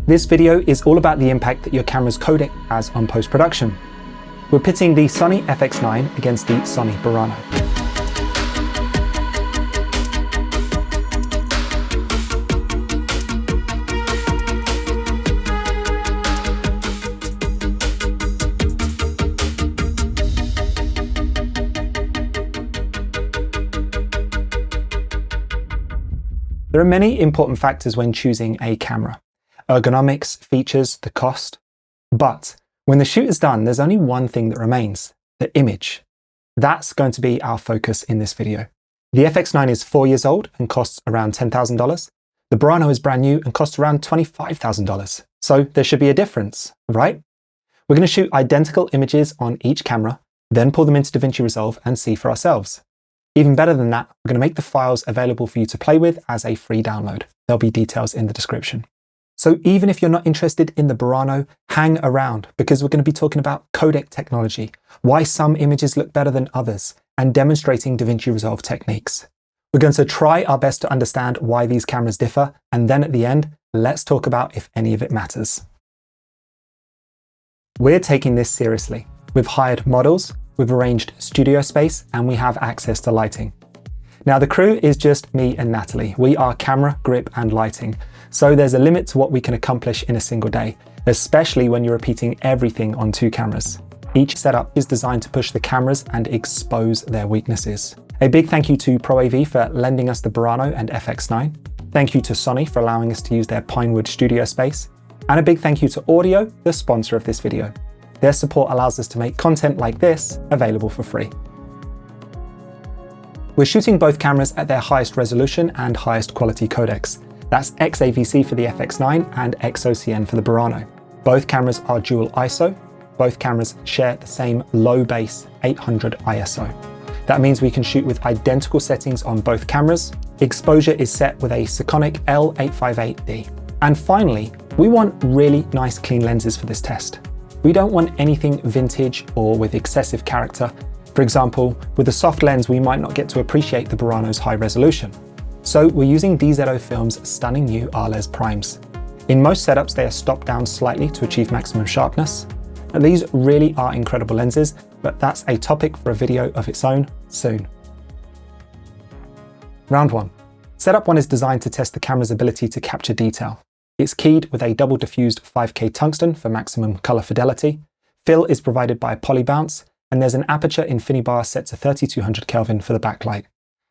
This video is all about the impact that your camera's codec has on post-production. We're pitting the Sony FX9 against the Sony Burano. There are many important factors when choosing a camera. Ergonomics, features, the cost. But when the shoot is done, there's only one thing that remains, the image. That's going to be our focus in this video. The FX9 is 4 years old and costs around $10,000. The Burano is brand new and costs around $25,000. So there should be a difference, right? We're going to shoot identical images on each camera, then pull them into DaVinci Resolve and see for ourselves. Even better than that, we're going to make the files available for you to play with as a free download. There'll be details in the description. So even if you're not interested in the Burano, hang around because we're going to be talking about codec technology, why some images look better than others, and demonstrating DaVinci Resolve techniques. We're going to try our best to understand why these cameras differ, and then at the end, let's talk about if any of it matters. We're taking this seriously. We've hired models, we've arranged studio space, and we have access to lighting. Now the crew is just me and Natalie. We are camera, grip, and lighting. So there's a limit to what we can accomplish in a single day, especially when you're repeating everything on 2 cameras. Each setup is designed to push the cameras and expose their weaknesses. A big thank you to ProAV for lending us the Burano and FX9. Thank you to Sony for allowing us to use their Pinewood studio space. And a big thank you to Audiio, the sponsor of this video. Their support allows us to make content like this available for free. We're shooting both cameras at their highest resolution and highest quality codecs. That's XAVC for the FX9 and X-OCN for the Burano. Both cameras are dual ISO. Both cameras share the same low base 800 ISO. That means we can shoot with identical settings on both cameras. Exposure is set with a Signup L858D. And finally, we want really nice clean lenses for this test. We don't want anything vintage or with excessive character. For example, with a soft lens, we might not get to appreciate the Burano's high resolution. So we're using DZOFilm's stunning new Arles primes. In most setups, they are stopped down slightly to achieve maximum sharpness. And these really are incredible lenses, but that's a topic for a video of its own soon. Round 1. Setup 1 is designed to test the camera's ability to capture detail. It's keyed with a double diffused 5K tungsten for maximum color fidelity. Fill is provided by a poly bounce, and there's an aperture InfiniBar set to 3200 Kelvin for the backlight.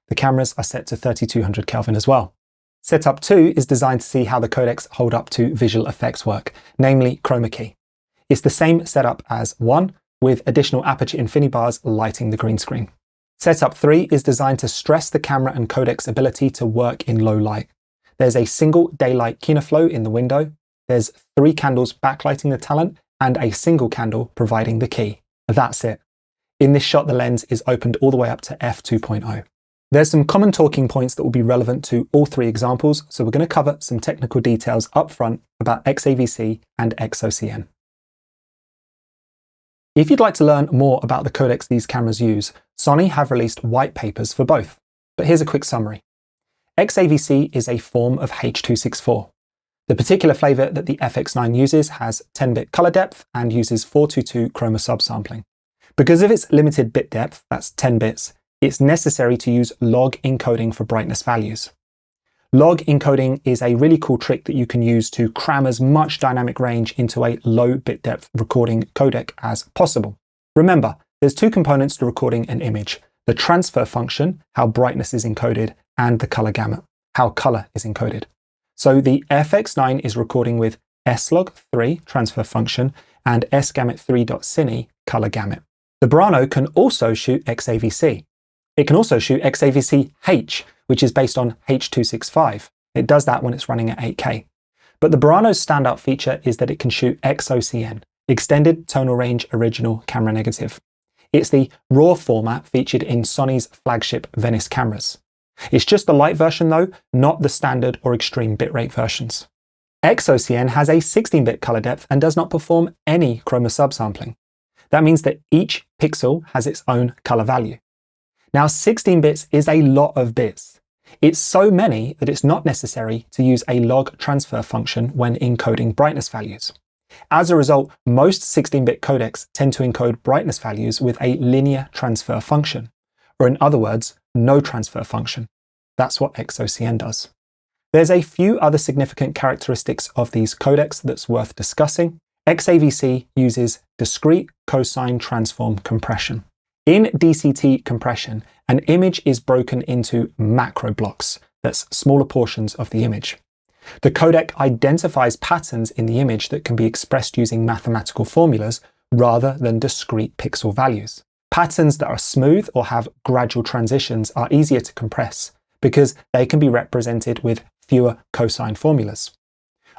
The cameras are set to 3200 Kelvin as well. Setup 2 is designed to see how the codecs hold up to visual effects work, namely Chromakey. It's the same setup as 1, with additional aperture InfiniBars lighting the green screen. Setup 3 is designed to stress the camera and codec's ability to work in low light. There's a single daylight keying flow in the window, there's 3 candles backlighting the talent, and a single candle providing the key. That's it. In this shot, the lens is opened all the way up to f2.0. There's some common talking points that will be relevant to all 3 examples, so we're going to cover some technical details up front about XAVC and X-OCN. If you'd like to learn more about the codecs these cameras use, Sony have released white papers for both. But here's a quick summary. XAVC is a form of H.264. The particular flavor that the FX9 uses has 10-bit color depth and uses 422 chroma subsampling. Because of its limited bit depth, that's 10 bits, it's necessary to use log encoding for brightness values. Log encoding is a really cool trick that you can use to cram as much dynamic range into a low bit depth recording codec as possible. Remember, there's 2 components to recording an image: the transfer function, how brightness is encoded, and the color gamut, how color is encoded. So the FX9 is recording with slog3 transfer function and sgamut3.cine color gamut. The Burano can also shoot XAVC. It can also shoot XAVC-H, which is based on H.265. It does that when it's running at 8K. But the Burano's standout feature is that it can shoot X-OCN, Extended Tonal Range Original Camera Negative. It's the RAW format featured in Sony's flagship Venice cameras. It's just the light version though, not the standard or extreme bitrate versions. X-OCN has a 16-bit color depth and does not perform any chroma subsampling. That means that each pixel has its own color value. Now 16 bits is a lot of bits. It's so many that it's not necessary to use a log transfer function when encoding brightness values. As a result, most 16-bit codecs tend to encode brightness values with a linear transfer function, or in other words, no transfer function. That's what X-OCN does. There's a few other significant characteristics of these codecs that's worth discussing. XAVC uses discrete cosine transform compression. In DCT compression, an image is broken into macro blocks, that's smaller portions of the image. The codec identifies patterns in the image that can be expressed using mathematical formulas rather than discrete pixel values. Patterns that are smooth or have gradual transitions are easier to compress because they can be represented with fewer cosine formulas.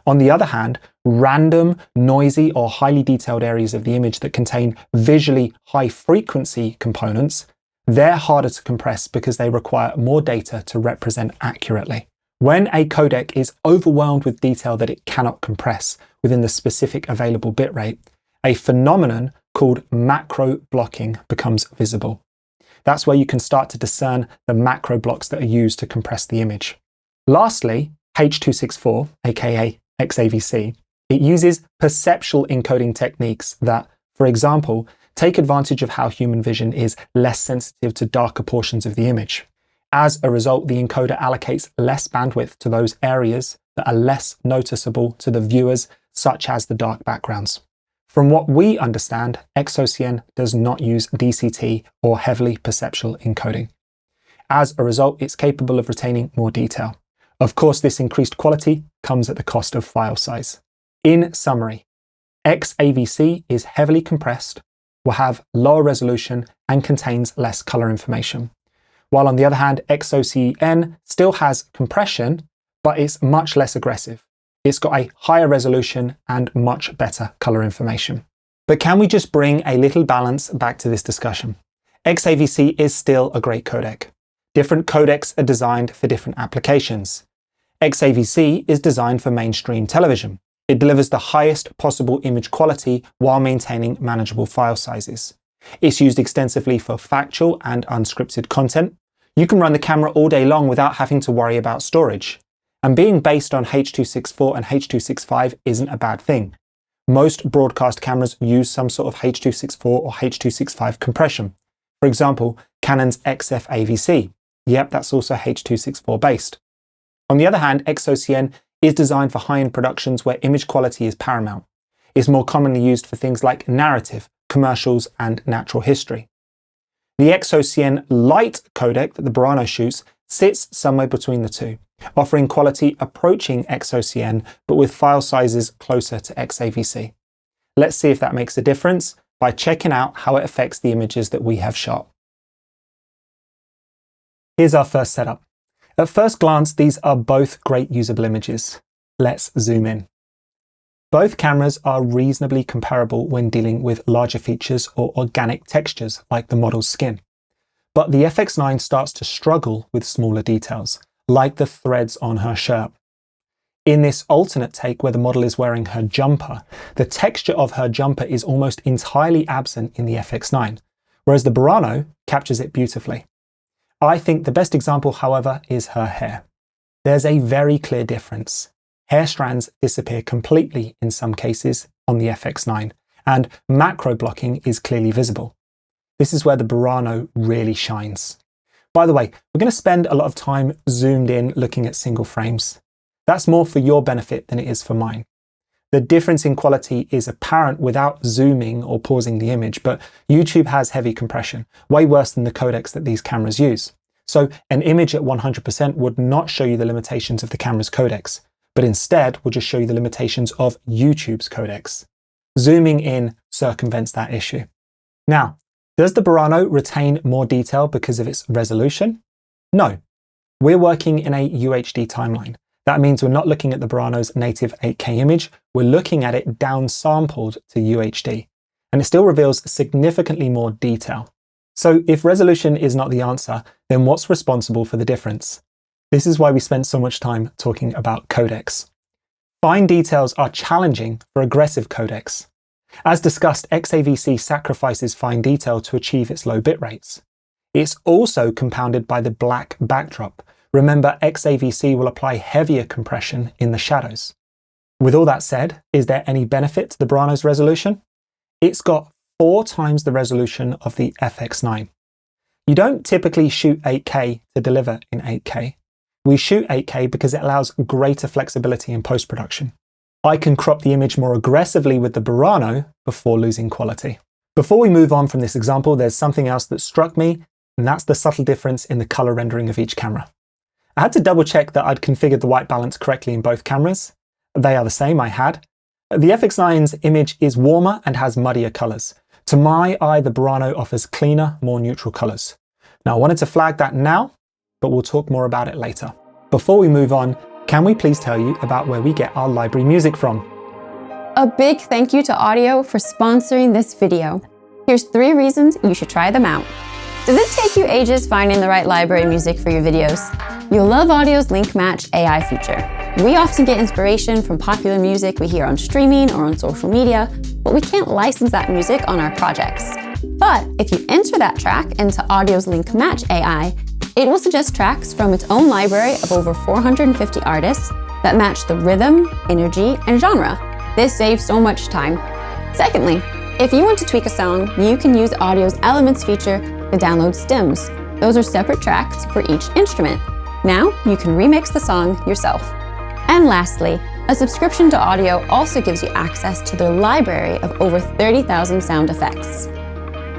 On the other hand, random, noisy, or highly detailed areas of the image that contain visually high-frequency components, they're harder to compress because they require more data to represent accurately. When a codec is overwhelmed with detail that it cannot compress within the specific available bitrate, a phenomenon called macro blocking becomes visible. That's where you can start to discern the macro blocks that are used to compress the image. Lastly, H.264, aka XAVC, it uses perceptual encoding techniques that, for example, take advantage of how human vision is less sensitive to darker portions of the image. As a result, the encoder allocates less bandwidth to those areas that are less noticeable to the viewers, such as the dark backgrounds. From what we understand, X-OCN does not use DCT or heavily perceptual encoding. As a result, it's capable of retaining more detail. Of course, this increased quality comes at the cost of file size. In summary, XAVC is heavily compressed, will have lower resolution, and contains less color information. While on the other hand, X-OCN still has compression, but it's much less aggressive. It's got a higher resolution and much better color information. But can we just bring a little balance back to this discussion? XAVC is still a great codec. Different codecs are designed for different applications. XAVC is designed for mainstream television. It delivers the highest possible image quality while maintaining manageable file sizes. It's used extensively for factual and unscripted content. You can run the camera all day long without having to worry about storage. And being based on H.264 and H.265 isn't a bad thing. Most broadcast cameras use some sort of H.264 or H.265 compression. For example, Canon's XAVC. Yep, that's also H.264 based. On the other hand, X-OCN is designed for high-end productions where image quality is paramount. It's more commonly used for things like narrative, commercials, and natural history. The X-OCN Lite codec that the Burano shoots sits somewhere between the two, offering quality approaching X-OCN but with file sizes closer to XAVC. Let's see if that makes a difference by checking out how it affects the images that we have shot. Here's our first setup. At first glance, these are both great usable images. Let's zoom in. Both cameras are reasonably comparable when dealing with larger features or organic textures like the model's skin. But the FX9 starts to struggle with smaller details, like the threads on her shirt. In this alternate take where the model is wearing her jumper, the texture of her jumper is almost entirely absent in the FX9, whereas the Burano captures it beautifully. I think the best example, however, is her hair. There's a very clear difference. Hair strands disappear completely in some cases on the FX9, and macro blocking is clearly visible. This is where the Burano really shines. By the way, we're going to spend a lot of time zoomed in looking at single frames. That's more for your benefit than it is for mine. The difference in quality is apparent without zooming or pausing the image, but YouTube has heavy compression, way worse than the codecs that these cameras use. So an image at 100% would not show you the limitations of the camera's codecs, but instead will just show you the limitations of YouTube's codecs. Zooming in circumvents that issue. Now, does the Burano retain more detail because of its resolution? No. We're working in a UHD timeline. That means we're not looking at the Burano's native 8K image, we're looking at it downsampled to UHD, and it still reveals significantly more detail. So if resolution is not the answer, then what's responsible for the difference? This is why we spent so much time talking about codecs. Fine details are challenging for aggressive codecs. As discussed, XAVC sacrifices fine detail to achieve its low bit rates. It's also compounded by the black backdrop, Remember, XAVC will apply heavier compression in the shadows. With all that said, is there any benefit to the Burano's resolution? It's got 4 times the resolution of the FX9. You don't typically shoot 8K to deliver in 8K. We shoot 8K because it allows greater flexibility in post-production. I can crop the image more aggressively with the Burano before losing quality. Before we move on from this example, there's something else that struck me, and that's the subtle difference in the color rendering of each camera. I had to double check that I'd configured the white balance correctly in both cameras. They are the same, I had. The FX9's image is warmer and has muddier colors. To my eye, the Burano offers cleaner, more neutral colors. Now, I wanted to flag that now, but we'll talk more about it later. Before we move on, can we please tell you about where we get our library music from? A big thank you to Audiio for sponsoring this video. Here's 3 reasons you should try them out. Does it take you ages finding the right library music for your videos? You'll love Audio's Link Match AI feature. We often get inspiration from popular music we hear on streaming or on social media, but we can't license that music on our projects. But if you enter that track into Audio's Link Match AI, it will suggest tracks from its own library of over 450 artists that match the rhythm, energy, and genre. This saves so much time. Secondly, if you want to tweak a song, you can use Audio's Elements feature to download stems. Those are separate tracks for each instrument. Now you can remix the song yourself. And lastly, a subscription to Audiio also gives you access to their library of over 30,000 sound effects.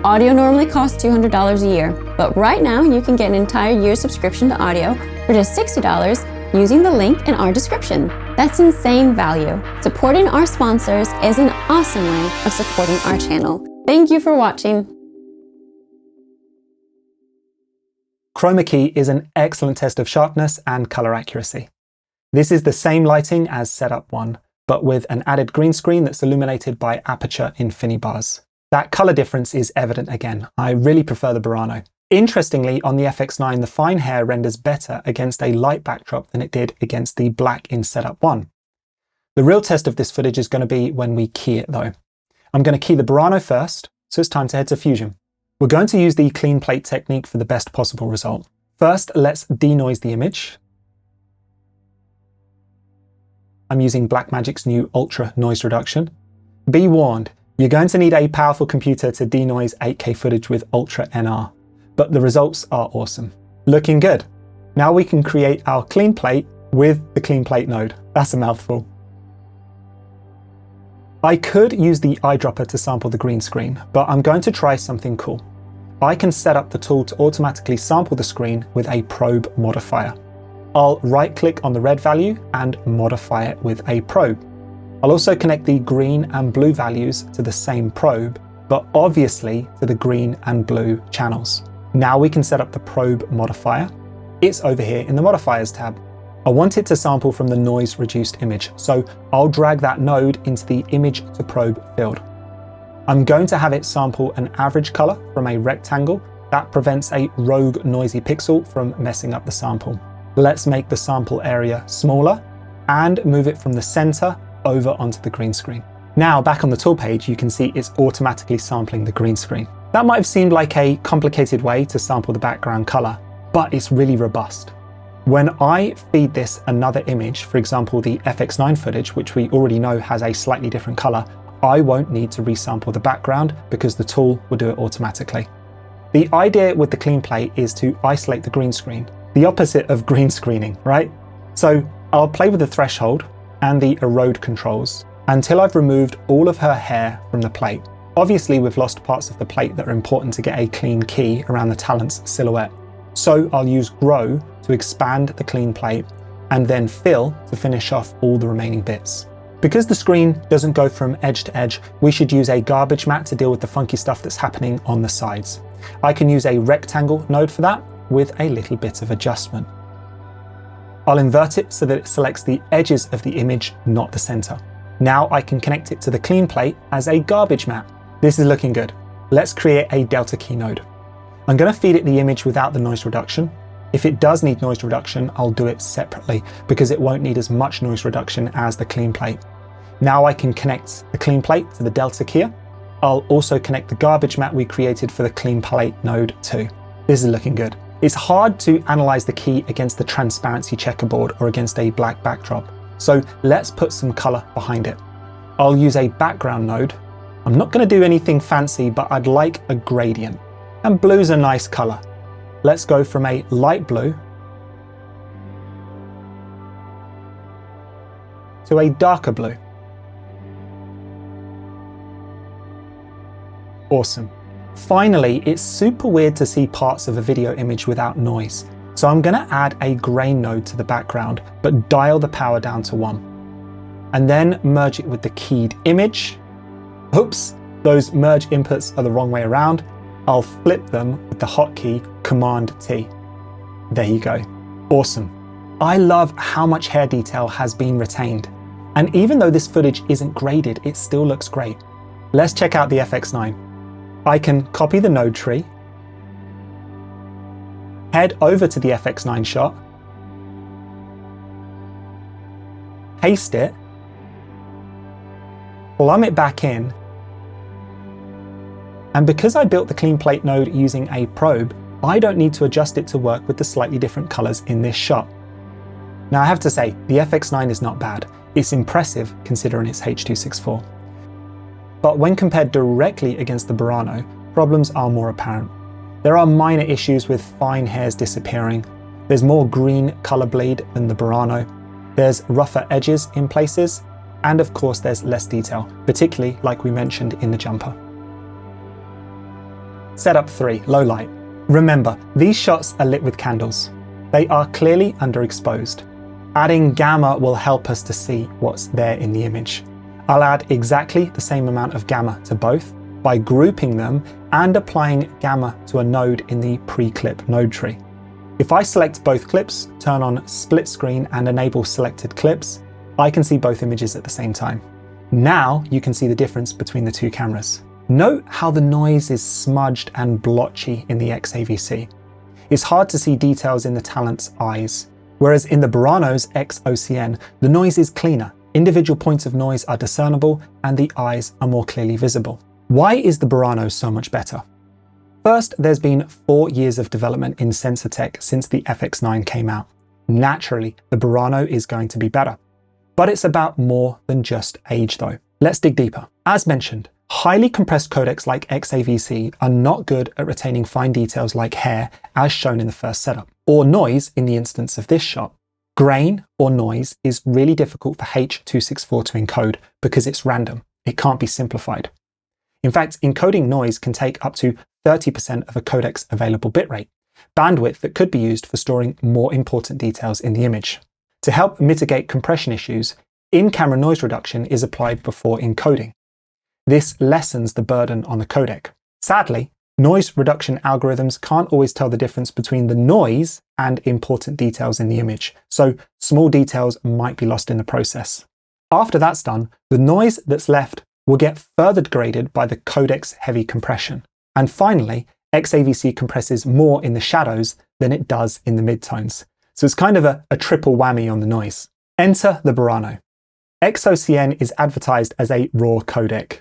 Audiio normally costs $200 a year, but right now you can get an entire year's subscription to Audiio for just $60 using the link in our description. That's insane value. Supporting our sponsors is an awesome way of supporting our channel. Thank you for watching. Chromakey is an excellent test of sharpness and color accuracy. This is the same lighting as Setup 1, but with an added green screen that's illuminated by aperture infinibars. That color difference is evident again. I really prefer the Burano. Interestingly, on the FX9, the fine hair renders better against a light backdrop than it did against the black in Setup 1. The real test of this footage is going to be when we key it though. I'm going to key the Burano first, so it's time to head to Fusion. We're going to use the clean plate technique for the best possible result. First, let's denoise the image. I'm using Blackmagic's new Ultra Noise Reduction. Be warned, you're going to need a powerful computer to denoise 8K footage with Ultra NR, but the results are awesome. Looking good. Now we can create our clean plate with the clean plate node. That's a mouthful. I could use the eyedropper to sample the green screen, but I'm going to try something cool. I can set up the tool to automatically sample the screen with a probe modifier. I'll right-click on the red value and modify it with a probe. I'll also connect the green and blue values to the same probe, but obviously to the green and blue channels. Now we can set up the probe modifier. It's over here in the modifiers tab. I want it to sample from the noise reduced image, so I'll drag that node into the image to probe field. I'm going to have it sample an average color from a rectangle that prevents a rogue noisy pixel from messing up the sample. Let's make the sample area smaller and move it from the center over onto the green screen. Now back on the tool page, you can see it's automatically sampling the green screen. That might have seemed like a complicated way to sample the background color, but it's really robust. When I feed this another image, for example, the FX9 footage, which we already know has a slightly different color, I won't need to resample the background because the tool will do it automatically. The idea with the clean plate is to isolate the green screen, the opposite of green screening, right? So I'll play with the threshold and the erode controls until I've removed all of her hair from the plate. Obviously, we've lost parts of the plate that are important to get a clean key around the talent's silhouette. So I'll use Grow to expand the clean plate and then Fill to finish off all the remaining bits. Because the screen doesn't go from edge to edge, we should use a garbage mat to deal with the funky stuff that's happening on the sides. I can use a rectangle node for that with a little bit of adjustment. I'll invert it so that it selects the edges of the image, not the center. Now I can connect it to the clean plate as a garbage mat. This is looking good. Let's create a delta key node. I'm going to feed it the image without the noise reduction. If it does need noise reduction, I'll do it separately because it won't need as much noise reduction as the clean plate. Now I can connect the clean plate to the delta keyer. I'll also connect the garbage mat we created for the clean plate node too. This is looking good. It's hard to analyze the key against the transparency checkerboard or against a black backdrop. So let's put some color behind it. I'll use a background node. I'm not going to do anything fancy, but I'd like a gradient. And blue's a nice color. Let's go from a light blue to a darker blue. Awesome. Finally, it's super weird to see parts of a video image without noise. So I'm going to add a grain node to the background, but dial the power down to 1. And then merge it with the keyed image. Oops, those merge inputs are the wrong way around. I'll flip them with the hotkey Command T. There you go. Awesome. I love how much hair detail has been retained. And even though this footage isn't graded, it still looks great. Let's check out the FX9. I can copy the node tree, head over to the FX9 shot, paste it, plumb it back in, and because I built the clean plate node using a probe, I don't need to adjust it to work with the slightly different colors in this shot. Now I have to say, the FX9 is not bad. It's impressive considering it's H.264. But when compared directly against the Burano, problems are more apparent. There are minor issues with fine hairs disappearing. There's more green color bleed than the Burano. There's rougher edges in places. And of course, there's less detail, particularly like we mentioned in the jumper. Setup 3, low light. Remember, these shots are lit with candles. They are clearly underexposed. Adding gamma will help us to see what's there in the image. I'll add exactly the same amount of gamma to both by grouping them and applying gamma to a node in the pre-clip node tree. If I select both clips, turn on split screen and enable selected clips, I can see both images at the same time. Now you can see the difference between the two cameras. Note how the noise is smudged and blotchy in the XAVC. It's hard to see details in the talent's eyes, whereas in the Burano's X-OCN, the noise is cleaner. Individual points of noise are discernible and the eyes are more clearly visible. Why is the Burano so much better? First, there's been 4 years of development in sensor tech since the FX9 came out. Naturally, the Burano is going to be better. But it's about more than just age though. Let's dig deeper. As mentioned, highly compressed codecs like XAVC are not good at retaining fine details like hair as shown in the first setup, or noise in the instance of this shot. Grain or noise is really difficult for H.264 to encode because it's random. It can't be simplified. In fact, encoding noise can take up to 30% of a codec's available bitrate, bandwidth that could be used for storing more important details in the image. To help mitigate compression issues, in-camera noise reduction is applied before encoding. This lessens the burden on the codec. Sadly, noise reduction algorithms can't always tell the difference between the noise and important details in the image, so small details might be lost in the process. After that's done, the noise that's left will get further degraded by the codec's heavy compression. And finally, XAVC compresses more in the shadows than it does in the midtones. So it's kind of a triple whammy on the noise. Enter the Burano. X-OCN is advertised as a RAW codec.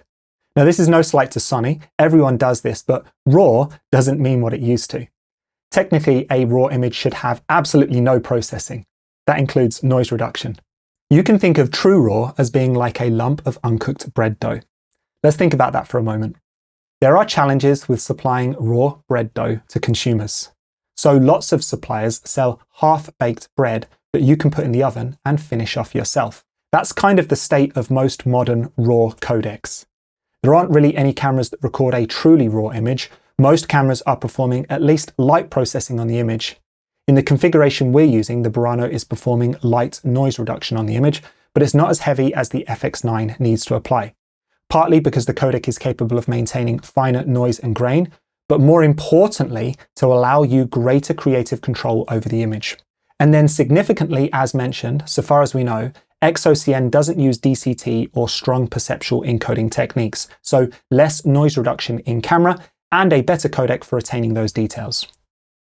Now this is no slight to Sony, everyone does this, but RAW doesn't mean what it used to. Technically, a RAW image should have absolutely no processing. That includes noise reduction. You can think of true RAW as being like a lump of uncooked bread dough. Let's think about that for a moment. There are challenges with supplying raw bread dough to consumers. So lots of suppliers sell half-baked bread that you can put in the oven and finish off yourself. That's kind of the state of most modern RAW codecs. There aren't really any cameras that record a truly raw image. Most cameras are performing at least light processing on the image. In the configuration we're using, the Burano is performing light noise reduction on the image, but it's not as heavy as the FX9 needs to apply. Partly because the codec is capable of maintaining finer noise and grain, but more importantly, to allow you greater creative control over the image. And then significantly, as mentioned, so far as we know, X-OCN doesn't use DCT or strong perceptual encoding techniques, so less noise reduction in camera and a better codec for retaining those details.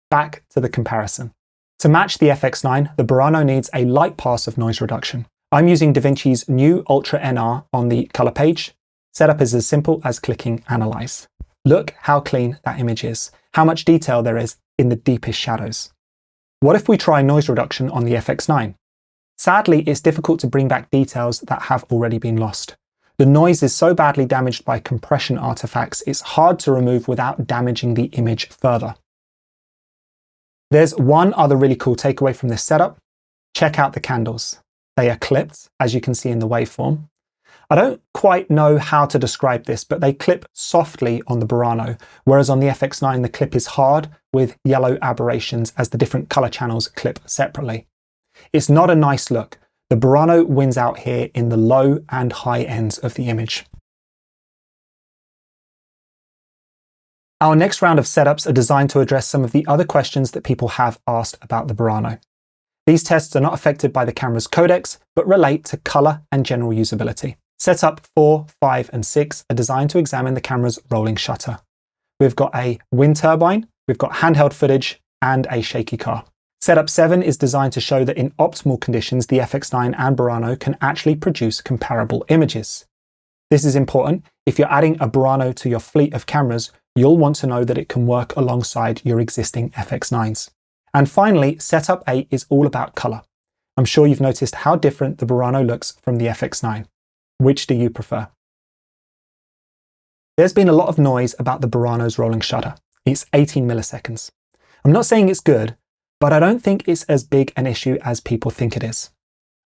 Back to the comparison. To match the FX9, the Burano needs a light pass of noise reduction. I'm using DaVinci's new Ultra NR on the color page. Setup is as simple as clicking Analyze. Look how clean that image is, how much detail there is. in the deepest shadows. What if we try noise reduction on the FX9? Sadly, it's difficult to bring back details that have already been lost. The noise is so badly damaged by compression artifacts, it's hard to remove without damaging the image further. There's one other really cool takeaway from this setup. Check out the candles. They are clipped, as you can see in the waveform. I don't quite know how to describe this, but they clip softly on the Burano, whereas on the FX9 the clip is hard with yellow aberrations as the different color channels clip separately. It's not a nice look. The Burano wins out here in the low and high ends of the image. Our next round of setups are designed to address some of the other questions that people have asked about the Burano. These tests are not affected by the camera's codecs, but relate to color and general usability. Setup 4, 5, and 6 are designed to examine the camera's rolling shutter. We've got a wind turbine, we've got handheld footage, and a shaky car. Setup 7 is designed to show that in optimal conditions, the FX9 and Burano can actually produce comparable images. This is important. If you're adding a Burano to your fleet of cameras, you'll want to know that it can work alongside your existing FX9s. And finally, Setup 8 is all about color. I'm sure you've noticed how different the Burano looks from the FX9. Which do you prefer? There's been a lot of noise about the Burano's rolling shutter. It's 18 milliseconds. I'm not saying it's good, but I don't think it's as big an issue as people think it is.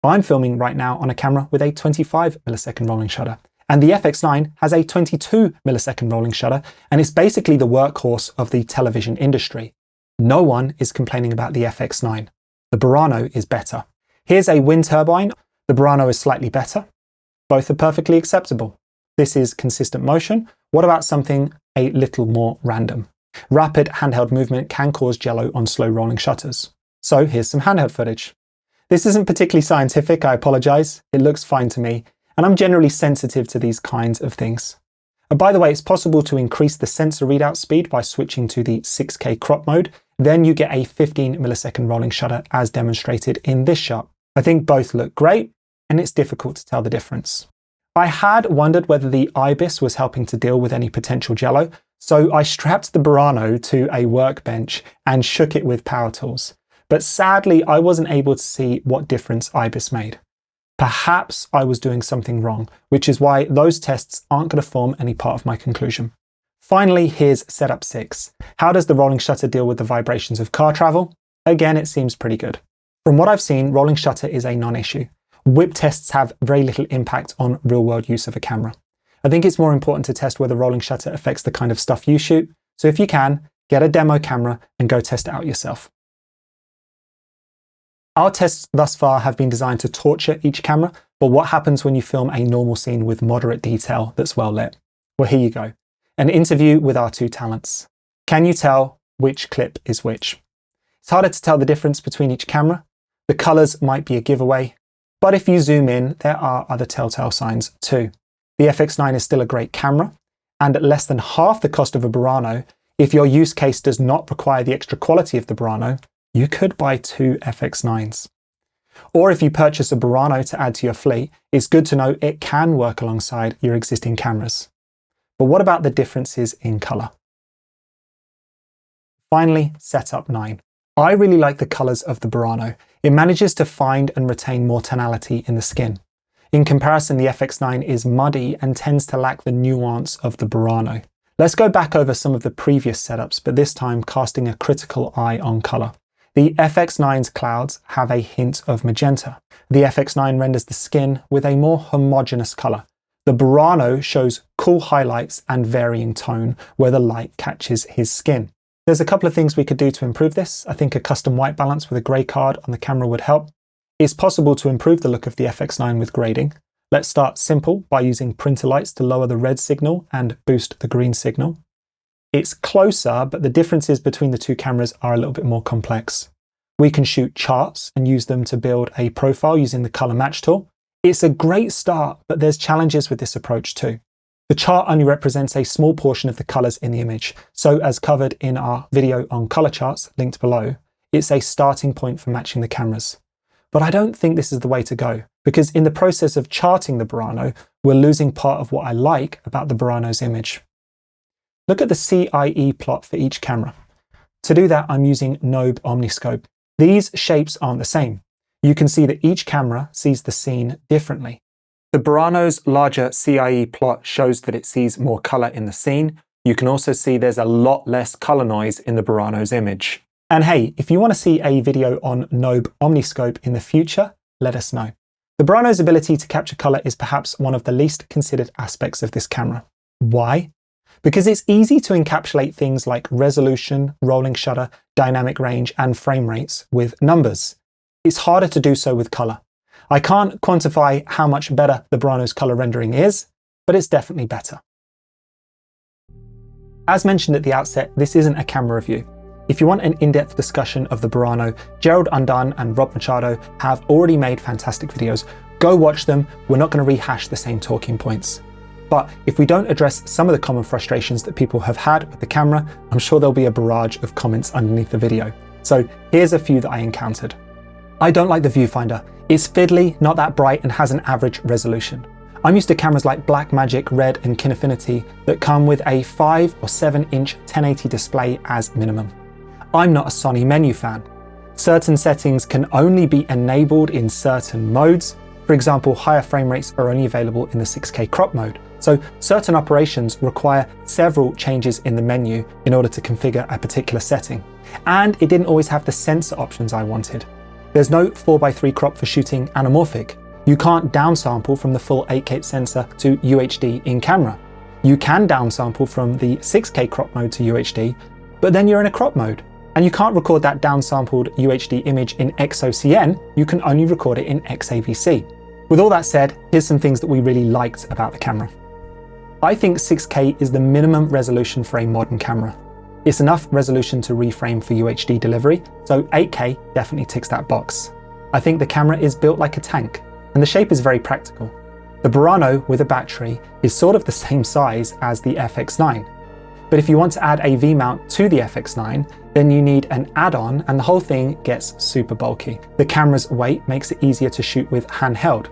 I'm filming right now on a camera with a 25 millisecond rolling shutter, and the FX9 has a 22 millisecond rolling shutter, and it's basically the workhorse of the television industry. No one is complaining about the FX9. The Burano is better. Here's a wind turbine. The Burano is slightly better. Both are perfectly acceptable. This is consistent motion. What about something a little more random? Rapid handheld movement can cause jello on slow rolling shutters. So here's some handheld footage. This isn't particularly scientific, I apologize. It looks fine to me, and I'm generally sensitive to these kinds of things. And by the way, it's possible to increase the sensor readout speed by switching to the 6K crop mode. Then you get a 15 millisecond rolling shutter as demonstrated in this shot. I think both look great, and it's difficult to tell the difference. I had wondered whether the IBIS was helping to deal with any potential jello, so I strapped the Burano to a workbench and shook it with power tools. But sadly, I wasn't able to see what difference IBIS made. Perhaps I was doing something wrong, which is why those tests aren't going to form any part of my conclusion. Finally, here's Setup 6. How does the rolling shutter deal with the vibrations of car travel? Again, it seems pretty good. From what I've seen, rolling shutter is a non-issue. Whip tests have very little impact on real-world use of a camera. I think it's more important to test whether rolling shutter affects the kind of stuff you shoot. So if you can, get a demo camera and go test it out yourself. Our tests thus far have been designed to torture each camera, but what happens when you film a normal scene with moderate detail that's well lit? Well, here you go. An interview with our two talents. Can you tell which clip is which? It's harder to tell the difference between each camera. The colors might be a giveaway, but if you zoom in, there are other telltale signs too. The FX9 is still a great camera, and at less than half the cost of a Burano, if your use case does not require the extra quality of the Burano, you could buy two FX9s. Or if you purchase a Burano to add to your fleet, it's good to know it can work alongside your existing cameras. But what about the differences in color? Finally, Setup 9. I really like the colors of the Burano. It manages to find and retain more tonality in the skin. In comparison, the FX9 is muddy and tends to lack the nuance of the Burano. Let's go back over some of the previous setups, but this time casting a critical eye on color. The FX9's clouds have a hint of magenta. The FX9 renders the skin with a more homogeneous color. The Burano shows cool highlights and varying tone where the light catches his skin. There's a couple of things we could do to improve this. I think a custom white balance with a grey card on the camera would help. It's possible to improve the look of the FX9 with grading. Let's start simple by using printer lights to lower the red signal and boost the green signal. It's closer, but the differences between the two cameras are a little bit more complex. We can shoot charts and use them to build a profile using the color match tool. It's a great start, but there's challenges with this approach too. The chart only represents a small portion of the colors in the image, so as covered in our video on color charts linked below, it's a starting point for matching the cameras. But I don't think this is the way to go, because in the process of charting the Burano, we're losing part of what I like about the Burano's image. Look at the CIE plot for each camera. To do that, I'm using Nobe Omniscope. These shapes aren't the same. You can see that each camera sees the scene differently. The Burano's larger CIE plot shows that it sees more color in the scene. You can also see there's a lot less color noise in the Burano's image. And hey, if you want to see a video on Nobe Omniscope in the future, let us know. The Burano's ability to capture color is perhaps one of the least considered aspects of this camera. Why? Because it's easy to encapsulate things like resolution, rolling shutter, dynamic range, and frame rates with numbers. It's harder to do so with color. I can't quantify how much better the Burano's color rendering is, but it's definitely better. As mentioned at the outset, this isn't a camera review. If you want an in-depth discussion of the Burano, Gerald Undone and Rob Machado have already made fantastic videos. Go watch them. We're not going to rehash the same talking points. But if we don't address some of the common frustrations that people have had with the camera, I'm sure there'll be a barrage of comments underneath the video. So here's a few that I encountered. I don't like the viewfinder. It's fiddly, not that bright, and has an average resolution. I'm used to cameras like Blackmagic, Red, and Kinefinity that come with a 5 or 7 inch 1080 display as minimum. I'm not a Sony menu fan. Certain settings can only be enabled in certain modes. For example, higher frame rates are only available in the 6K crop mode. So certain operations require several changes in the menu in order to configure a particular setting. And it didn't always have the sensor options I wanted. There's no 4:3 crop for shooting anamorphic. You can't downsample from the full 8K sensor to UHD in camera. You can downsample from the 6K crop mode to UHD, but then you're in a crop mode. And you can't record that downsampled UHD image in X-OCN, you can only record it in XAVC. With all that said, here's some things that we really liked about the camera. I think 6K is the minimum resolution for a modern camera. It's enough resolution to reframe for UHD delivery, so 8K definitely ticks that box. I think the camera is built like a tank, and the shape is very practical. The Burano with a battery is sort of the same size as the FX9. But if you want to add a V-mount to the FX9, then you need an add-on and the whole thing gets super bulky. The camera's weight makes it easier to shoot with handheld.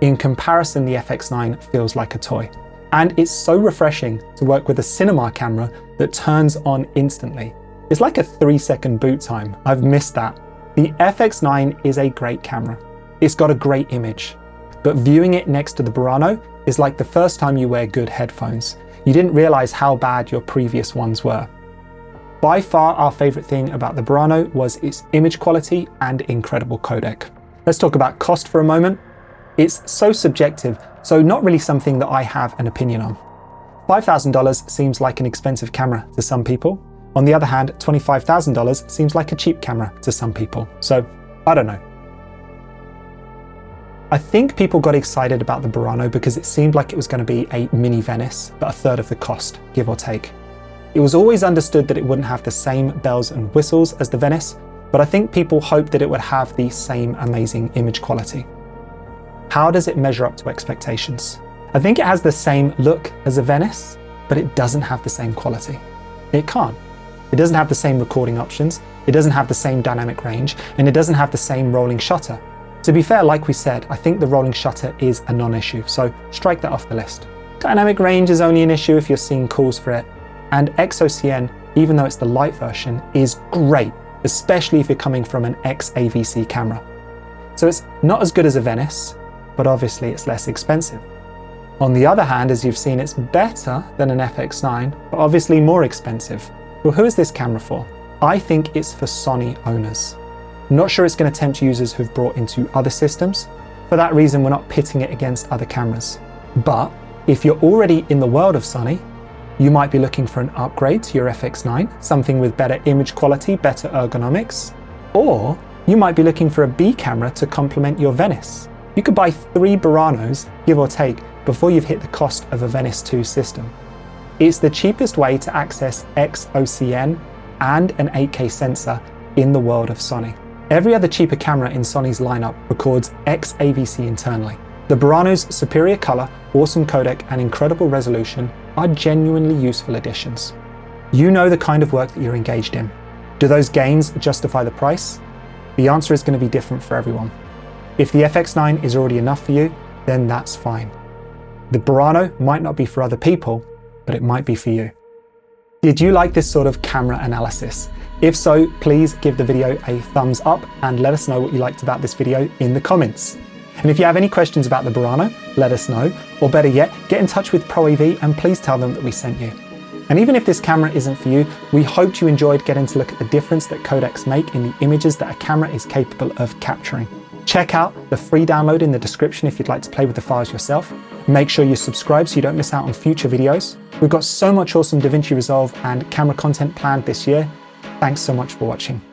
In comparison, the FX9 feels like a toy. And it's so refreshing to work with a cinema camera that turns on instantly. It's like a 3-second boot time. I've missed that. The FX9 is a great camera. It's got a great image. But viewing it next to the Burano is like the first time you wear good headphones. You didn't realize how bad your previous ones were. By far, our favorite thing about the Burano was its image quality and incredible codec. Let's talk about cost for a moment. It's so subjective, so not really something that I have an opinion on. $5,000 seems like an expensive camera to some people. On the other hand, $25,000 seems like a cheap camera to some people. So, I don't know. I think people got excited about the Burano because it seemed like it was going to be a mini Venice, but a third of the cost, give or take. It was always understood that it wouldn't have the same bells and whistles as the Venice, but I think people hoped that it would have the same amazing image quality. How does it measure up to expectations? I think it has the same look as a Venice, but it doesn't have the same quality. It can't. It doesn't have the same recording options, it doesn't have the same dynamic range, and it doesn't have the same rolling shutter. To be fair, like we said, I think the rolling shutter is a non-issue, so strike that off the list. Dynamic range is only an issue if you're seeing calls for it, and X-OCN, even though it's the light version, is great, especially if you're coming from an XAVC camera. So it's not as good as a Venice, but obviously it's less expensive. On the other hand, as you've seen, it's better than an FX9, but obviously more expensive. Well, who is this camera for? I think it's for Sony owners. I'm not sure it's going to tempt users who've brought into other systems. For that reason, we're not pitting it against other cameras. But if you're already in the world of Sony, you might be looking for an upgrade to your FX9, something with better image quality, better ergonomics, or you might be looking for a B camera to complement your Venice. You could buy 3 Buranos, give or take, before you've hit the cost of a Venice 2 system. It's the cheapest way to access X-OCN and an 8K sensor in the world of Sony. Every other cheaper camera in Sony's lineup records XAVC internally. The Burano's superior color, awesome codec, and incredible resolution are genuinely useful additions. You know the kind of work that you're engaged in. Do those gains justify the price? The answer is going to be different for everyone. If the FX9 is already enough for you, then that's fine. The Burano might not be for other people, but it might be for you. Did you like this sort of camera analysis? If so, please give the video a thumbs up and let us know what you liked about this video in the comments. And if you have any questions about the Burano, let us know, or better yet, get in touch with ProAV and please tell them that we sent you. And even if this camera isn't for you, we hoped you enjoyed getting to look at the difference that codecs make in the images that a camera is capable of capturing. Check out the free download in the description if you'd like to play with the files yourself. Make sure you subscribe so you don't miss out on future videos. We've got so much awesome DaVinci Resolve and camera content planned this year. Thanks so much for watching.